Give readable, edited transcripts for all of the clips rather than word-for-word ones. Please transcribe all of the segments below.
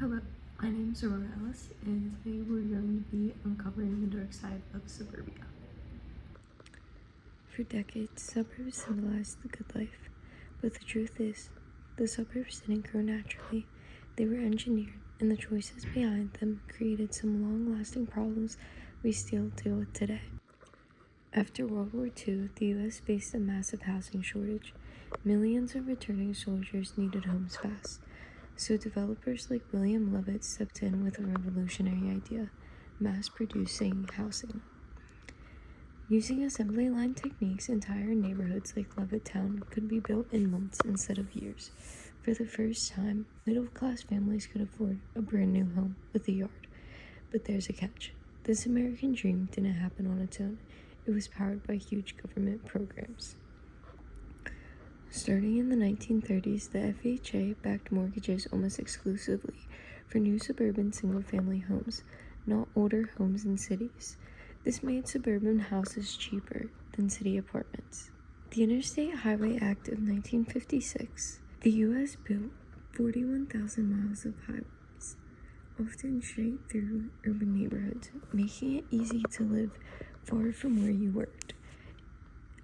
Hello, my name is Aurora Ellis, and today we're going to be uncovering the dark side of suburbia. For decades, suburbs symbolized the good life, but the truth is, the suburbs didn't grow naturally. They were engineered, and the choices behind them created some long-lasting problems we still deal with today. After World War II, the U.S. faced a massive housing shortage. Millions of returning soldiers needed homes fast. So developers like William Lovett stepped in with a revolutionary idea: mass-producing housing. Using assembly line techniques, entire neighborhoods like Levittown could be built in months instead of years. For the first time, middle-class families could afford a brand new home with a yard. But there's a catch. This American dream didn't happen on its own. It was powered by huge government programs. Starting in the 1930s, the FHA backed mortgages almost exclusively for new suburban single-family homes, not older homes in cities. This made suburban houses cheaper than city apartments. The Interstate Highway Act of 1956, the U.S. built 41,000 miles of highways, often straight through urban neighborhoods, making it easy to live far from where you worked.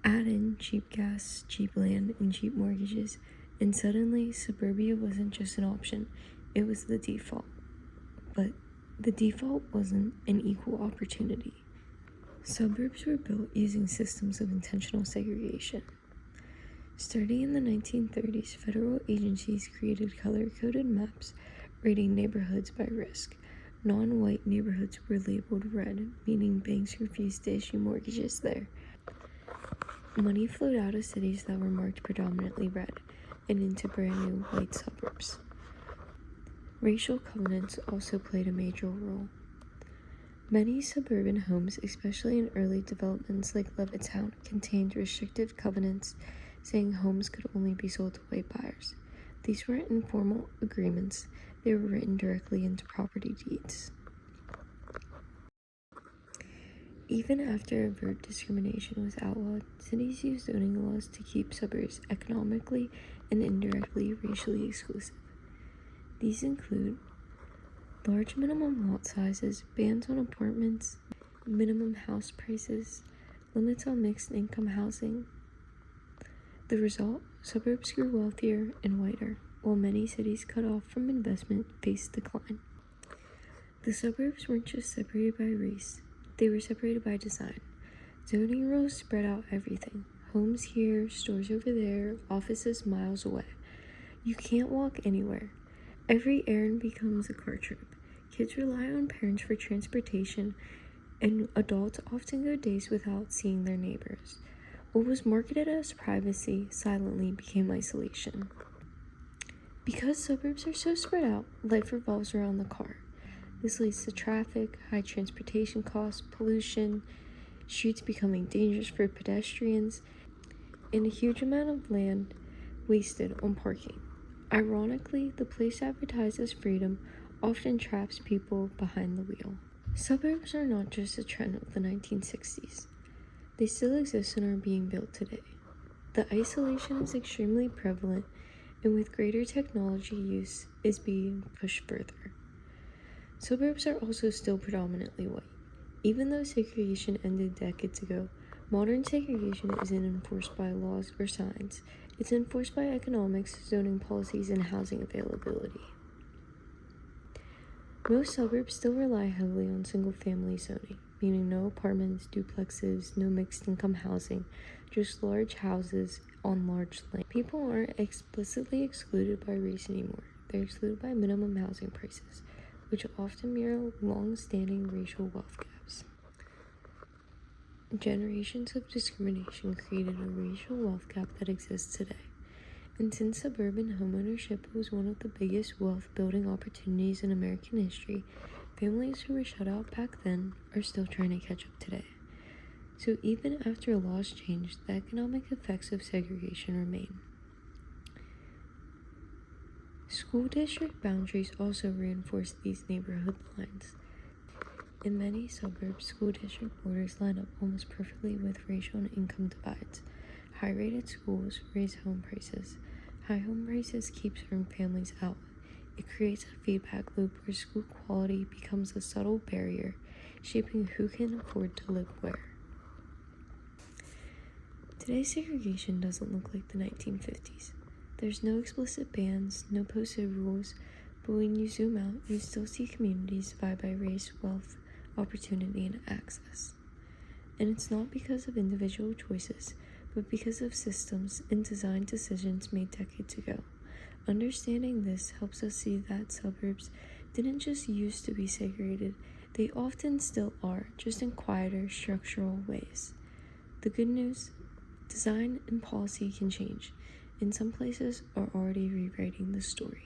Add in cheap gas, cheap land, and cheap mortgages, and suddenly suburbia wasn't just an option, it was the default. But the default wasn't an equal opportunity. Suburbs were built using systems of intentional segregation. Starting in the 1930s, federal agencies created color-coded maps rating neighborhoods by risk. Non-white neighborhoods were labeled red, meaning banks refused to issue mortgages there. Money flowed out of cities that were marked predominantly red and into brand new white suburbs. Racial covenants also played a major role. Many suburban homes, especially in early developments like Levittown, contained restrictive covenants saying homes could only be sold to white buyers. These weren't informal agreements, they were written directly into property deeds. Even after overt discrimination was outlawed, cities used zoning laws to keep suburbs economically and indirectly racially exclusive. These include large minimum lot sizes, bans on apartments, minimum house prices, limits on mixed income housing. The result, suburbs grew wealthier and whiter, while many cities cut off from investment faced decline. The suburbs weren't just separated by race, they were separated by design. Zoning rules spread out everything. Homes here, stores over there, offices miles away. You can't walk anywhere. Every errand becomes a car trip. Kids rely on parents for transportation, and adults often go days without seeing their neighbors. What was marketed as privacy silently became isolation. Because suburbs are so spread out, life revolves around the car. This leads to traffic, high transportation costs, pollution, streets becoming dangerous for pedestrians, and a huge amount of land wasted on parking. Ironically, the place advertised as freedom often traps people behind the wheel. Suburbs are not just a trend of the 1960s. They still exist and are being built today. The isolation is extremely prevalent, and with greater technology use is being pushed further. Suburbs are also still predominantly white. Even though segregation ended decades ago, modern segregation isn't enforced by laws or signs. It's enforced by economics, zoning policies, and housing availability. Most suburbs still rely heavily on single-family zoning, meaning no apartments, duplexes, no mixed-income housing, just large houses on large land. People aren't explicitly excluded by race anymore. They're excluded by minimum housing prices, which often mirror long-standing racial wealth gaps. Generations of discrimination created a racial wealth gap that exists today. And since suburban homeownership was one of the biggest wealth-building opportunities in American history, families who were shut out back then are still trying to catch up today. So even after laws changed, the economic effects of segregation remain. School district boundaries also reinforce these neighborhood lines. In many suburbs, school district borders line up almost perfectly with racial and income divides. High-rated schools raise home prices. High home prices keep certain families out. it creates a feedback loop where school quality becomes a subtle barrier, shaping who can afford to live where. Today's segregation doesn't look like the 1950s. There's no explicit bans, no posted rules, but when you zoom out, you still see communities divided by race, wealth, opportunity, and access. And it's not because of individual choices, but because of systems and design decisions made decades ago. Understanding this helps us see that suburbs didn't just used to be segregated, they often still are, just in quieter, structural ways. The good news: design and policy can change, and some places are already rewriting the story.